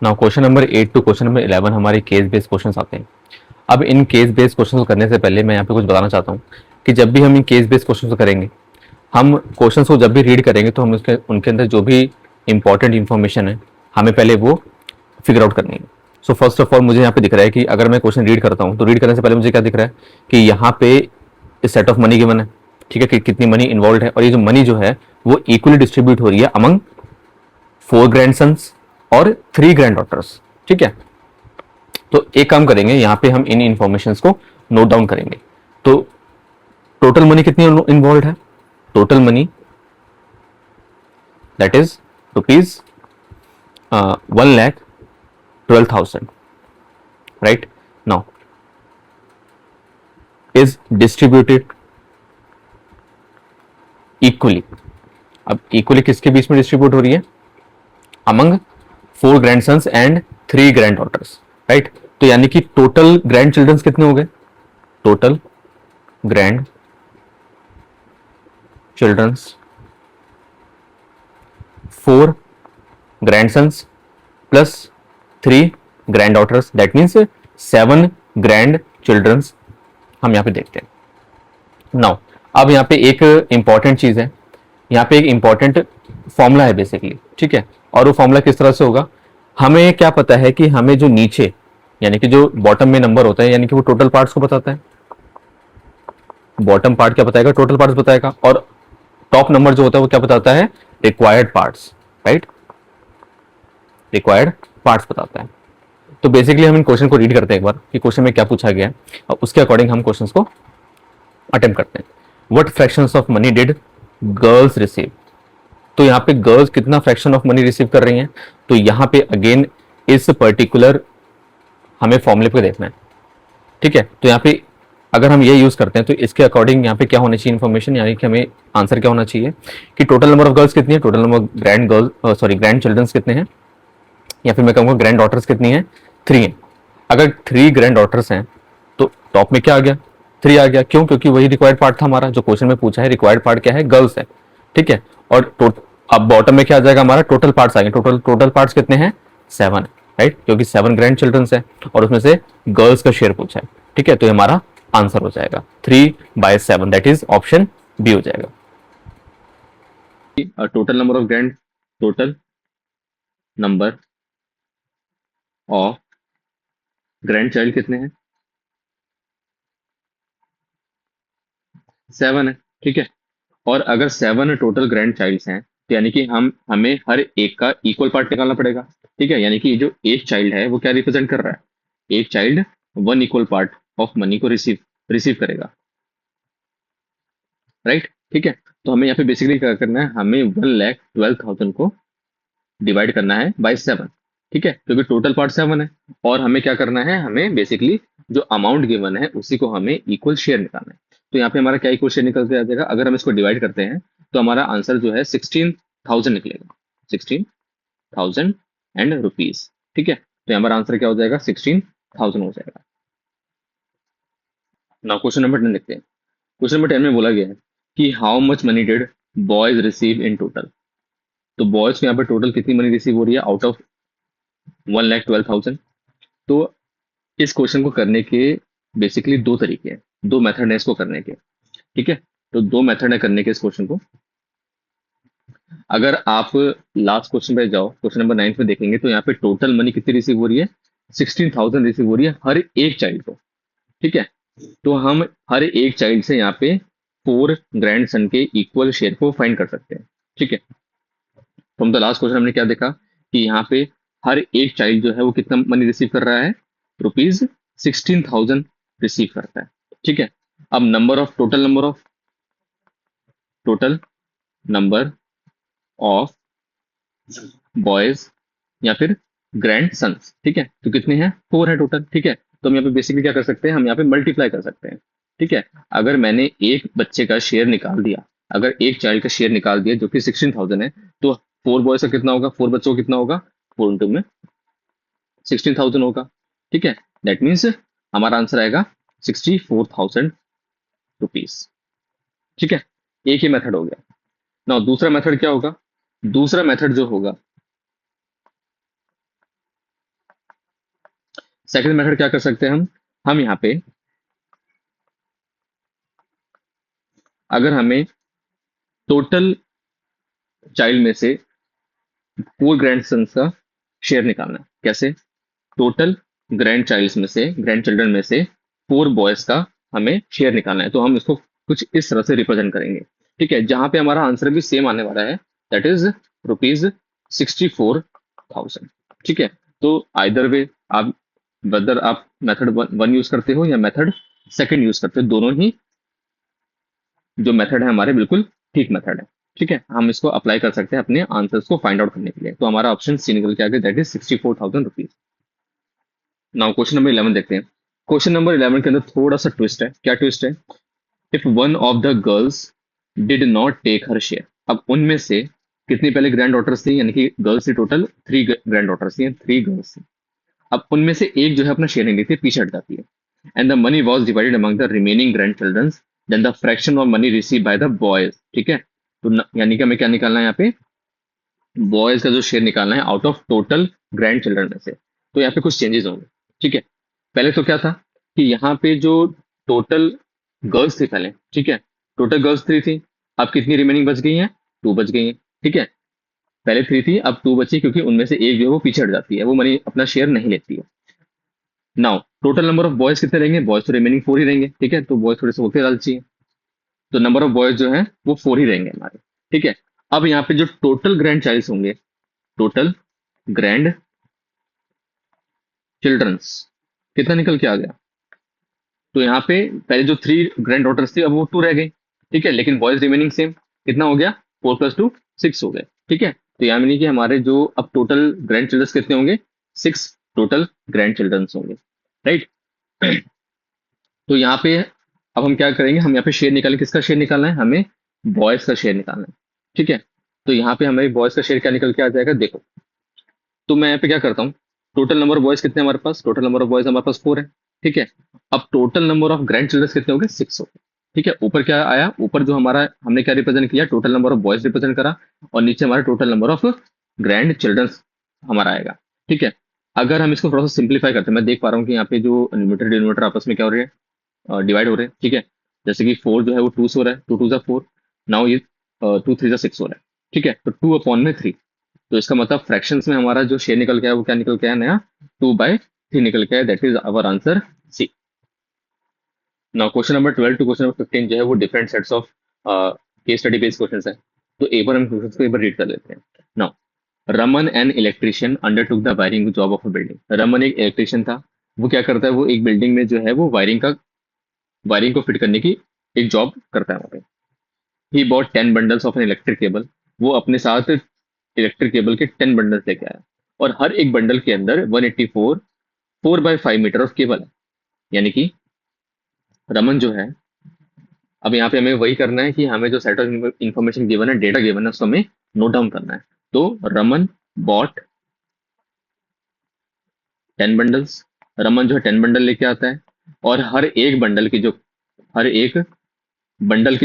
Now question number 8 to question number 11 हमारे case based questions आते हैं। अब इन केस बेस्ड क्वेश्चंस को करने से पहले मैं यहाँ पे कुछ बताना चाहता हूँ कि जब भी हम इन केस बेस्ड क्वेश्चंस को करेंगे, हम क्वेश्चंस को जब भी रीड करेंगे तो हम उसके उनके अंदर जो भी इंपॉर्टेंट इन्फॉर्मेशन है हमें पहले वो फिगर आउट करनी है। सो फर्स्ट ऑफ ऑल मुझे यहाँ पे दिख रहा है कि अगर मैं क्वेश्चन रीड करता हूँ तो रीड करने से पहले मुझे क्या दिख रहा है कि यहाँ पे सेट ऑफ मनी गिवन है। ठीक है, कि कितनी मनी इन्वॉल्व है और ये जो मनी जो है वो इक्वली डिस्ट्रीब्यूट हो रही है अमंग 4 ग्रैंड सन्स और 3 ग्रैंड डॉटर्स। ठीक है, तो एक काम करेंगे, यहाँ पे हम इन इंफॉर्मेशन को नोट डाउन करेंगे। तो टोटल मनी कितनी इन्वॉल्व है? Total money that is rupees 1,12,000, right? Now is distributed equally. अब इक्वली किसके बीच में डिस्ट्रीब्यूट हो रही है? Among 4 grand sons and 3 grand daughters, right? तो यानी कि टोटल ग्रैंड चिल्ड्रंस कितने हो गए? टोटल grand childrens 4 grandsons plus 3 grand daughters, that means 7 grand childrens हम यहाँ पे देखते हैं। नाउ अब यहाँ पे एक इंपॉर्टेंट चीज है, यहाँ पे एक इंपॉर्टेंट फॉर्मूला है बेसिकली। ठीक है, और वो फॉर्मूला किस तरह से होगा? हमें क्या पता है कि हमें जो नीचे यानी कि जो बॉटम में नंबर होता है यानी कि वो टोटल पार्ट्स को बताता है। बॉटम पार्ट क्या बताएगा? टोटल पार्ट्स बताएगा। और टॉप नंबर जो होता है वो क्या बताता है? Required parts, right? Required parts बताता है। तो बेसिकली हम इन क्वेश्चन को रीड करते हैं एक बार कि क्वेश्चन में क्या पूछा गया है और उसके अकॉर्डिंग हम क्वेश्चन को अटेम्प्ट करते हैं। What fractions of money did girls receive? तो यहाँ पे गर्ल्स कितना फ्रैक्शन ऑफ मनी रिसीव कर रही हैं? तो यहाँ पे अगेन इस पर्टिकुलर हमें फॉर्मूले पे देखना है। ठीक है, तो यहाँ पे अगर हम ये यूज करते हैं तो इसके अकॉर्डिंग यहाँ पे क्या होना चाहिए इन्फॉर्मेशन, यानी कि हमें आंसर क्या होना चाहिए कि टोटल नंबर ऑफ गर्ल्स कितनी है, total number of grand girls grand childrens कितने हैं, या फिर मैं कहूँगा ग्रैंड डॉटर्स कितनी है? 3 है। अगर 3 ग्रैंड डॉटर्स हैं तो टॉप में क्या आ गया? 3 आ गया। क्यों? क्योंकि वही रिक्वायर्ड पार्ट था हमारा, जो क्वेश्चन में पूछा है रिक्वायर्ड पार्ट क्या है? गर्ल्स है। ठीक है, और अब बॉटम में क्या आ जाएगा हमारा? टोटल पार्ट्स आ गए। टोटल पार्ट्स कितने हैं? 7, राइट? क्योंकि 7 ग्रैंड चिल्ड्रंस है और उसमें से गर्ल्स का शेयर पूछा है। ठीक है, तो ये हमारा आंसर हो जाएगा 3/7, दैट इज ऑप्शन बी हो जाएगा। Total number of grand child कितने हैं? 7 है। ठीक है, और अगर 7 टोटल ग्रैंड चाइल्ड्स हैं तो यानी कि हमें हर एक का इक्वल पार्ट निकालना पड़ेगा। ठीक है, यानी कि जो एक चाइल्ड है वो क्या रिप्रेजेंट कर रहा है? एक child 1 equal part of money को रिसीव करेगा, राइट? ठीक है, तो हमें यहाँ पे बेसिकली क्या करना है? हमें 1,12,000 को डिवाइड करना है बाय 7। ठीक है, क्योंकि टोटल पार्ट 7 है और हमें क्या करना है? हमें बेसिकली जो अमाउंट गिवन है उसी को हमें इक्वल शेयर निकालना है। तो यहाँ पे हमारा क्या इक्वल शेयर निकल के आ जाएगा? अगर हम इसको डिवाइड करते हैं तो हमारा आंसर जो है 16,000 निकलेगा। 16,000 एंड रुपीज। ठीक है, तो हमारा आंसर क्या हो जाएगा? 16,000 हो जाएगा। नाउ क्वेश्चन नंबर 10 देखते हैं। क्वेश्चन नंबर 10 में बोला गया है कि how much money did boys receive in total? तो बॉयज को यहाँ पे टोटल कितनी मनी रिसीव हो रही है आउट ऑफ 1,12,000? तो इस क्वेश्चन को करने के बेसिकली 2 तरीके हैं, 2 मेथड है इसको करने के। ठीक है, तो 2 मेथड है करने के इस क्वेश्चन को। अगर आप लास्ट क्वेश्चन पे जाओ, क्वेश्चन नंबर 9 पे देखेंगे तो यहाँ पे टोटल मनी कितनी रिसीव हो रही है? 16,000 रिसीव हो रही है हर एक चाइल्ड को। ठीक है, तो हम हर एक चाइल्ड से यहाँ पे 4 ग्रैंड सन के इक्वल शेयर को फाइंड कर सकते हैं। ठीक है, फ्रॉम द लास्ट क्वेश्चन हमने क्या देखा कि यहाँ पे हर एक चाइल्ड जो है वो कितना मनी रिसीव कर रहा है? रुपीज 16,000 रिसीव करता है। ठीक है, अब टोटल नंबर ऑफ बॉयज या फिर ग्रैंड सन्स। ठीक है, तो कितने हैं? 4 है टोटल। ठीक है, तो हम यहाँ पे बेसिकली क्या कर सकते हैं? हम यहाँ पे मल्टीप्लाई कर सकते हैं। ठीक है, अगर मैंने एक बच्चे का शेयर निकाल दिया, अगर एक चाइल्ड का शेयर निकाल दिया जो कि 16,000 है, तो 4 बॉयज का कितना होगा? 4 बच्चों का कितना होगा? 4 इंटू में 16,000 होगा। ठीक है, दैट मीन्स हमारा आंसर आएगा 64,000 रुपीज। ठीक है, एक ही मेथड हो गया। ना दूसरा मेथड क्या होगा? दूसरा मेथड जो होगा सेकंड मेथड क्या कर सकते हैं हम यहाँ पे अगर हमें टोटल चाइल्ड में से 4 ग्रैंड सन्स का शेयर निकालना है। कैसे? टोटल ग्रैंड चिल्ड्रन में से 4 बॉयज का हमें शेयर निकालना है। तो हम इसको कुछ इस तरह से रिप्रेजेंट करेंगे, ठीक है, जहां पे हमारा आंसर भी सेम आने वाला है, दैट इज ₹64,000। ठीक है, तो आइदर वे आप, वेदर आप मेथड वन यूज करते हो या मेथड सेकंड यूज करते हो, दोनों ही जो मेथड है हमारे बिल्कुल ठीक मेथड है। ठीक है, हम इसको अप्लाई कर सकते हैं अपने आंसर्स को फाइंड आउट करने के लिए। तो हमारा ऑप्शन सी निकल के आ गया, that is ₹64,000। Now question number 11 देखते हैं। क्वेश्चन नंबर 11 के अंदर थोड़ा सा ट्विस्ट है। क्या ट्विस्ट है? If one of the girls did not take her share. अब उनमें से कितनी पहले ग्रैंड डॉटर्स थी, यानी कि गर्ल्स थी टोटल 3 ग्रैंड डॉटर्स थी, 3 गर्ल्स थी। अब उनमें से एक जो है अपना शेयर नहीं लेती, पीछे हट जाती है। And the money was divided among the remaining grand children, then the fraction of money receive by the boys. ठीक है, तो यानी कि हमें क्या निकालना है यहाँ पे, बॉयज का जो शेयर निकालना है out of total grand children में से। तो यहाँ पे कुछ चेंजेस होंगे। ठीक है, पहले तो क्या था कि यहाँ पे जो टोटल गर्ल्स थी पहले, ठीक है, टोटल गर्ल्स 3 थी। अब कितनी रिमेनिंग बच गई हैं? 2 बच गई हैं। ठीक है, पहले 3 थी, अब 2 बची, क्योंकि उनमें से एक जो है वो पीछे हट जाती है, वो मनी अपना शेयर नहीं लेती है। Now total number of boys कितने रहेंगे? बॉयज तो रिमेनिंग 4 ही रहेंगे। ठीक है, तो बॉयज थोड़े से होते लालची है, तो नंबर ऑफ बॉयज जो है वो 4 ही रहेंगे हमारे। ठीक है, अब यहाँ पे जो टोटल ग्रैंड चाइल्ड होंगे, टोटल ग्रैंड चिल्ड्रंस कितना निकल के आ गया? तो यहाँ पे पहले जो 3 ग्रैंड डॉटर्स थी, अब वो 2 रह गई। ठीक है, लेकिन बॉयज रिमेनिंग सेम, कितना हो गया? 4 + 2 6 हो गए। ठीक है, तो यहाँ यानी कि हमारे जो अब टोटल ग्रैंड चिल्ड्रंस कितने होंगे? 6 टोटल ग्रैंड चिल्ड्रंस होंगे, राइट। तो यहाँ पे अब हम क्या करेंगे, हम यहाँ पे शेयर निकालें। किसका शेयर निकालना है? हमें बॉयज का शेयर निकालना है। ठीक है, तो यहाँ पे हमें बॉयज का शेयर क्या निकल के आ जाएगा, देखो। तो मैं यहाँ पे क्या करता हूँ, टोटल नंबर ऑफ बॉयज कितने हमारे पास? टोटल नंबर ऑफ बॉयज हमारे पास 4 है। ठीक है, अब total number of grand children कितने हो गए? 6 हो गए। ठीक है, ऊपर क्या आया? ऊपर जो हमारा हमने क्या रिप्रेजेंट किया, total number of boys represent करा, और नीचे हमारा total number of grand children हमारा आएगा। ठीक है, अगर हम इसको थोड़ा सा सिंप्लीफाई करते हैं, मैं देख पा रहा हूँ कि यहाँ पे जो न्यूमरेटर डिनोमिनेटर आपस में क्या हो रहे हैं, डिवाइड हो रहे हैं। ठीक है, जैसे कि 4 जो है वो 2 से हो रहा है, 2 2 जा 4, नाउ ये 2 3 जा 6 हो रहा है। ठीक है, तो 2/3, तो इसका मतलब फ्रैक्शंस में हमारा जो शेयर निकल के आया वो क्या निकल के आया? नया 2/3 निकल के आया, that is our answer C. Now question number 12 to question number 15 जो है वो different sets of case study based questions है। तो एक बार हम क्वेश्चंस को एक बार रीड कर लेते हैं। Now Raman an electrician undertook the wiring job of a building. Raman एक इलेक्ट्रिशियन था, वो क्या करता है, वो एक बिल्डिंग में जो है वो वायरिंग को फिट करने की एक जॉब करता है वहाँ पे। He bought 10 bundles of an electric cable. वो अपने साथ इलेक्ट्रिक केबल के 10 बंडल्स लेके आया, और हर एक बंडल के अंदर 184 4/5 मीटर ऑफ केबल है। यानी कि रमन जो है, अब यहाँ पे हमें वही करना है कि हमें जो सेट ऑफ इंफॉर्मेशन गिवन है, डेटा गिवन है, उसको हमें नोट डाउन करना है। तो रमन बॉट 10 बंडल्स, रमन जो है 10 बंडल लेके आता है, और हर एक बंडल की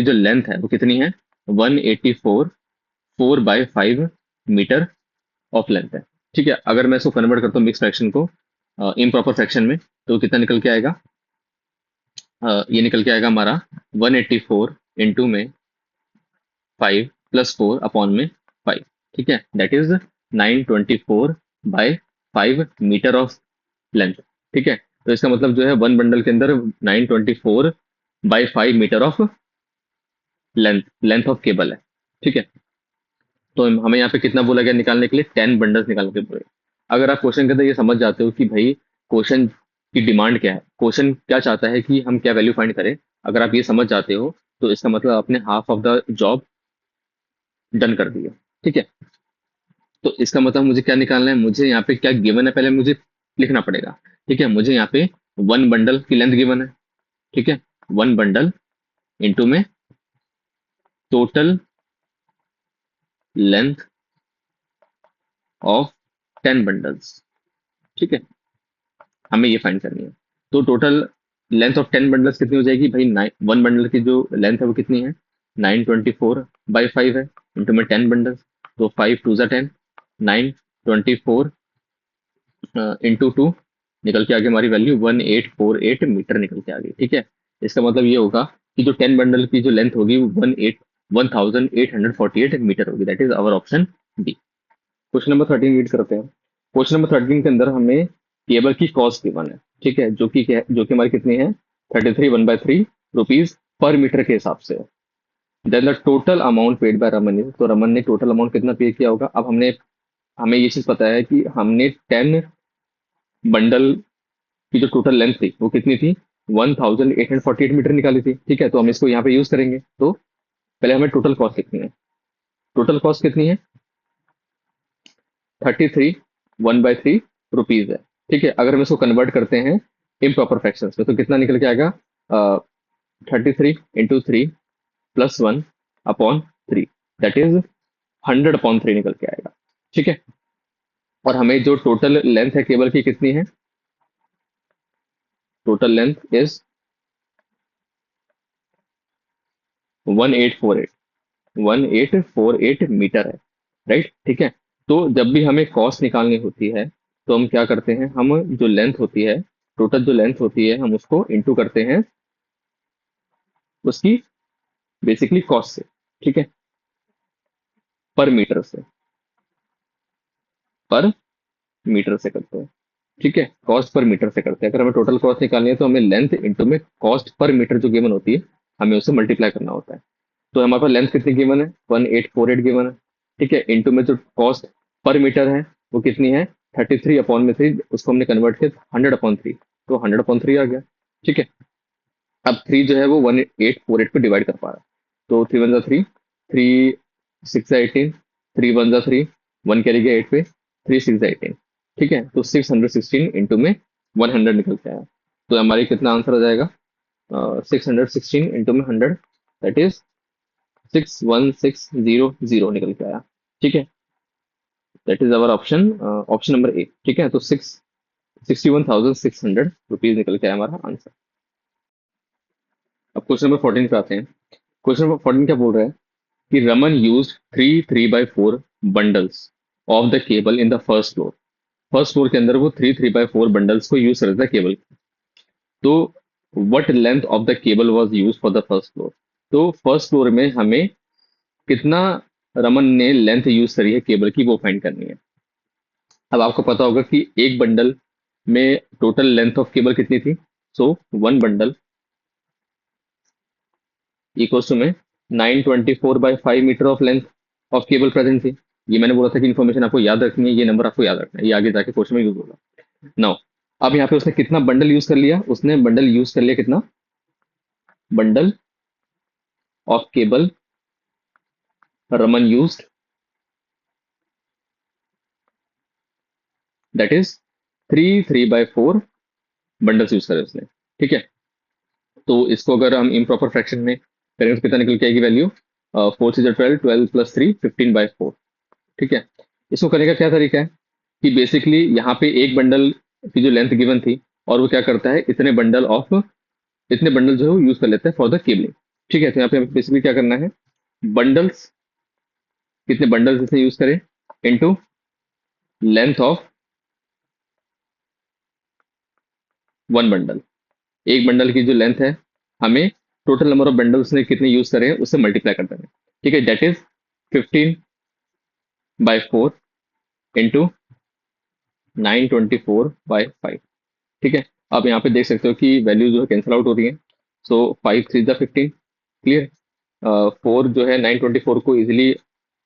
जो लेंथ है वो कितनी है? 184 4/5 मीटर ऑफ लेंथ है। ठीक है, अगर मैं इसको कन्वर्ट करता हूँ मिक्स फ्रैक्शन को इम्प्रॉपर फ्रैक्शन में, तो कितना निकल के आएगा? ये निकल के आएगा हमारा 184 इंटू में 5 + 4 अपॉन में 5। ठीक है, that is 924/5 metre of length. ठीक है, तो इसका मतलब जो है वन बंडल के अंदर 924/5 metre of length of cable है। ठीक है, तो हमें यहाँ पे कितना बोला गया निकालने के लिए? 10 बंडल्स निकालने के बोले। अगर आप क्वेश्चन के अंदर ये समझ जाते हो कि भाई क्वेश्चन की डिमांड क्या है, क्वेश्चन क्या चाहता है कि हम क्या वैल्यू फाइंड करें, अगर आप ये समझ जाते हो तो इसका मतलब आपने half of the job done कर दिया। ठीक है, तो इसका मतलब मुझे क्या निकालना है, मुझे यहाँ पे क्या गिवन है पहले मुझे लिखना पड़ेगा। ठीक है, मुझे यहाँ पे 1 बंडल की लेंथ गिवन है। ठीक है, 1 बंडल इंटू में टोटल लेंथ ऑफ 10 बंडल्स। ठीक है, हमें ये फाइंड करनी है। तो टोटल लेंथ ऑफ 10 बंडल्स कितनी हो जाएगी भाई? 1 बंडल की जो लेंथ है वो कितनी है? 924/5 है, इंटू में 10 बंडल्स, तो 5 2 जा 10, 924 इंटू 2, निकल के आगे हमारी वैल्यू 1848 मीटर निकल के आ गई। ठीक है, इसका मतलब ये होगा कि जो 10 बंडल की जो लेंथ होगी वो 1848 मीटर होगी। That is our option B. Question number 13 read करते हैं। क्वेश्चन नंबर 13 के अंदर हमें केबल की कॉस्ट गिवन है। ठीक है, जो कि हमारी कितनी है, 33 रुपीज पर मीटर के हिसाब से। Then the total amount paid by Raman is, तो रमन ने टोटल अमाउंट कितना पे किया होगा। अब हमें ये चीज पता है कि हमने 10 बंडल की जो टोटल लेंथ थी वो कितनी थी, 1848 मीटर निकाली थी। ठीक है, तो हम इसको यहाँ पे यूज करेंगे। तो पहले हमें टोटल कॉस्ट लिखनी है। टोटल कॉस्ट कितनी है, 33 1/3 रुपीज है। ठीक है, अगर हम इसको कन्वर्ट करते हैं इम्प्रॉपर फ्रैक्शंस में तो कितना निकल के आएगा, 33 × 3 + 1/3, दैट इज 100/3 निकल के आएगा। ठीक है, और हमें जो टोटल लेंथ है केबल की कितनी है, टोटल लेंथ इज 1848 मीटर है। राइट, ठीक है। तो जब भी हमें कॉस्ट निकालनी होती है तो हम क्या करते हैं, हम जो लेंथ होती है, टोटल जो लेंथ होती है, हम उसको इंटू करते हैं उसकी बेसिकली कॉस्ट से। ठीक है, पर मीटर से, पर मीटर से करते हैं। ठीक है, कॉस्ट पर मीटर से करते हैं। अगर हमें टोटल कॉस्ट निकालनी है तो हमें लेंथ इंटू में कॉस्ट पर मीटर जो गिवन होती है हमें उसे मल्टीप्लाई करना होता है। तो हमारे पास लेंथ कितनी गिवन है, 1848 गिवन है। ठीक है, इंटू में जो कॉस्ट पर मीटर है वो कितनी है, 33/3, उसको हमने कन्वर्ट किया 100/3, तो 100/3 आ गया। ठीक है, अब 3 जो है वो 1848 पे डिवाइड कर पा रहा है। तो 3 1 3, 3 6 18, 3 1 3, 1 कैरी गया 8 पे, 3 6 18। ठीक है, तो 616 इंटू में 100 निकल के आया। तो हमारी कितना आंसर आ जाएगा, 616 इंटू में 100, दैट इज 61600 निकल के आया। ठीक है, that is our option, option number A. ठीक है, तो 61,600 रुपीज निकल के आया हमारा आंसर। अब क्वेश्चन नंबर 14 पे आते हैं। क्वेश्चन नंबर 14 क्या बोल रहा है कि Raman use 3 3/4 bundles of the cable in the first floor. First floor के अंदर वो 3 3/4 बंडल्स को यूज कर रहा था केबल। तो what length of the cable was use for the first floor. तो फर्स्ट फ्लोर में हमें कितना रमन ने लेंथ यूज करी है केबल की वो फाइंड करनी है। अब आपको पता होगा कि एक बंडल में टोटल लेंथ ऑफ केबल कितनी थी। So one bundle equals to में 924/5 metre of length of cable present थी। ये मैंने बोला था कि इन्फॉर्मेशन आपको याद रखनी है, ये नंबर आपको याद रखना है, ये आगे जाके क्वेश्चन में यूज होगा। नाउ अब यहाँ पे उसने कितना बंडल यूज कर लिया, उसने बंडल यूज कर लिया कितना, bundle of cable Raman used, that is 3 3/4 bundles use करे उसने। ठीक है, तो इसको अगर हम इम्प्रॉपर फ्रैक्शन में करेंगे तो कितना निकल के आएगी वैल्यू, 4 6 12, 12 + 3 15/4। ठीक है, इसको करने का क्या तरीका है कि बेसिकली यहाँ पे एक बंडल की जो लेंथ गिवन थी और वो क्या करता है, इतने बंडल जो है यूज कर लेते हैं फॉर द केबलिंग। ठीक है, तो यहाँ पे बेसिकली क्या करना है, बंडल्स, कितने बंडल्स इसने यूज करे into length of one bundle. एक बंडल की जो लेंथ है हमें टोटल नंबर ऑफ बंडल्स ने कितने यूज करे हैं उससे मल्टीप्लाई कर देना है। ठीक है, दैट इज 15/4 इंटू 924/5। ठीक है, आप यहाँ पे देख सकते हो कि वैल्यू जो है कैंसिल आउट हो रही है। सो 5 3 15, क्लियर। 4 जो है 924 को इजिली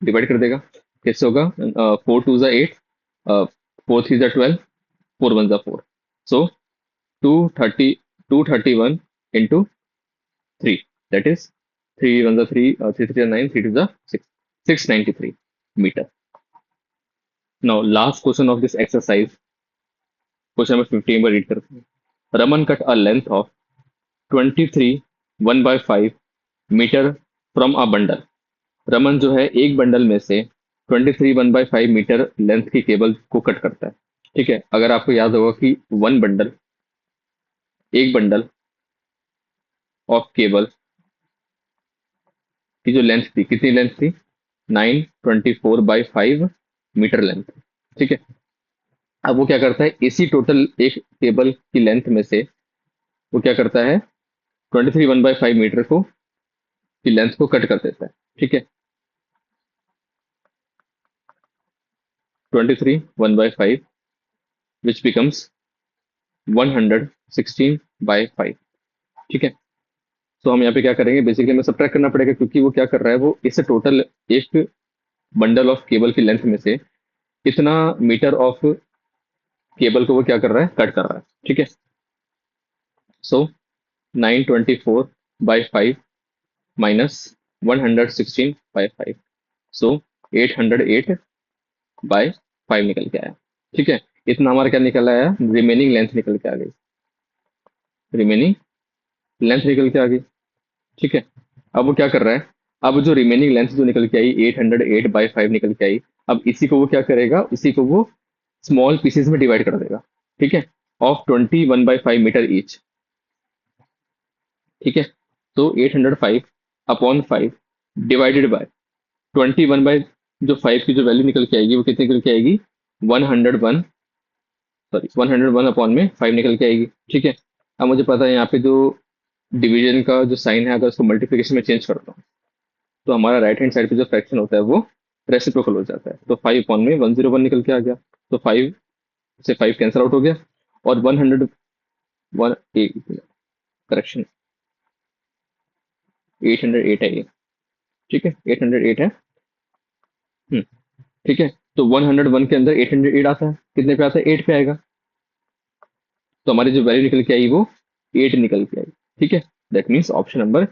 डिवाइड कर देगा, कैसे होगा, 4 2 8, 4 3 12, 4 1 4, सो 231 into 3, that is 3 1 3, 3 3 9, 3 2 6, 693 metre. Now last question of this exercise, question number 15 पर रीड करते हैं। Raman cut a length of 23 1/5 metre from a bundle. Raman जो है एक बंडल में से 23 1/5 मीटर लेंथ की केबल को कट करता है। ठीक है, अगर आपको याद होगा कि एक बंडल ऑफ केबल की जो लेंथ थी, कितनी लेंथ थी, 924/5 मीटर लेंथ। ठीक है, अब वो क्या करता है, इसी टोटल एक केबल की लेंथ में से वो क्या करता है, 23 1/5 मीटर को की लेंथ को कट कर देता है। ठीक है, 23 1/5 विच बिकम्स 116/5। ठीक है, तो हम यहाँ पे क्या करेंगे, बेसिकली हमें सब्ट्रैक्ट करना पड़ेगा, क्योंकि वो क्या कर रहा है, वो इस टोटल एक बंडल ऑफ केबल की लेंथ में से कितना मीटर ऑफ केबल को वो क्या कर रहा है, कट कर रहा है। ठीक है, सो 924/5 माइनस 116/5, सो 808/5 निकल के आया। ठीक है, इतना हमारा क्या निकल आया, रिमेनिंग लेंथ निकल के आ गई, रिमेनिंग लेंथ निकल के आ गई। ठीक है, अब वो क्या कर रहा है, अब जो रिमेनिंग लेंथ जो निकल के आई 808/5 निकल के आई, अब इसी को वो क्या करेगा, इसी को वो स्मॉल पीसेस में डिवाइड कर देगा। ठीक है, ऑफ 21/5 मीटर ईच। ठीक है, तो 805/5 डिवाइडेड बाय 21 बाय जो 5 की जो वैल्यू निकल के आएगी वो कितनी निकल के आएगी, 101, सॉरी 101/5 निकल के आएगी। ठीक है, अब मुझे पता है यहाँ पे जो डिवीजन का जो साइन है, अगर उसको मल्टीप्लिकेशन में चेंज करता हूँ तो हमारा राइट हैंड साइड पे जो फ्रैक्शन होता है वो रेसिप्रोकल हो जाता है। तो 5/101 निकल के आ गया, तो 5 से 5 कैंसिल आउट हो गया, और 101, करेक्शन 808 है ये। ठीक है, 808 है। हम्म, ठीक है, तो 101 के अंदर 808 आता है, कितने पे आता है, 8 पे आएगा, तो हमारी जो वैल्यू निकल के आई वो 8 निकल के आई। ठीक है, दैट मीन्स ऑप्शन नंबर